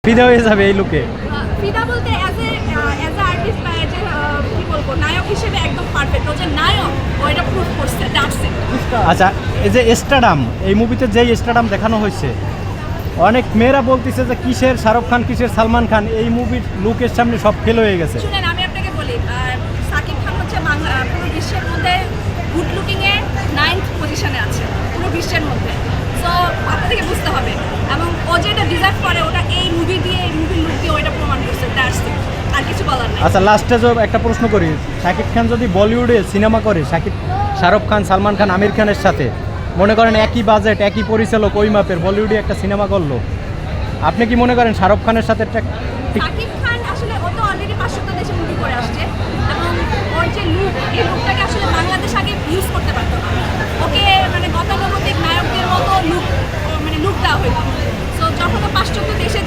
ফিদা হয়ে যাবে এই লুকে। ফিদা বলতে অ্যাজ এ আর্টিস্ট বা অ্যাজ এ কি বলবো নায়ক হিসেবে একদম পারফেক্ট। ও যে নায়ক ওইটা প্রুভ করছে, দ্যাটস ইট। আচ্ছা, এই যে স্টাডাম, এই মুভিতে যেই স্টাডাম দেখানো হয়েছে, অনেক মেয়েরা বলতেছে যে কিসের শাহরুখ খান, কিসের সালমান খান, এই মুভির লুকের সামনে সব ফেল হয়ে গেছে। শুনেন আমি আপনাকে বলি, সাকিব খান হচ্ছে বাংলা পুরো বিশ্বের মধ্যে গুড লুকিং এর 9th পজিশনে আছে পুরো বিশ্বের মধ্যে। সো আপনাদেরকে বুঝতে হবে, এবং ও যেটা ডিজার্ভ করে ওটা এই মুভি দিয়ে, এই মুভির লুক দিয়ে ওইটা প্রমাণ করছে, দ্যাটস ইট। আর কিছু বলার নেই। আচ্ছা, লাস্টে একটা প্রশ্ন করি, শাকিব খান যদি বলিউডে সিনেমা করে, শাহরুখ খান, সালমান খান, আমির খানের সাথে, মনে করেন একই বাজেট, একই পরিচালক, ওই মাপের বলিউডে একটা সিনেমা করলো, আপনি কি মনে করেন শাহরুখ খানের সাথে সাকিব খান আসলে ও তো অলরেডি 500 দেশে মুভি করে আসছে, এবং ওর যে লুক, এই লুকটাকে আসলে বাংলাদেশ আগে ইউজ করতে পারতো না। ওকে মানে গতানুগতিক নায়কদের মতো লুক, মানে লুক দেওয়া হইতো। সো যখন ও 500 দেশে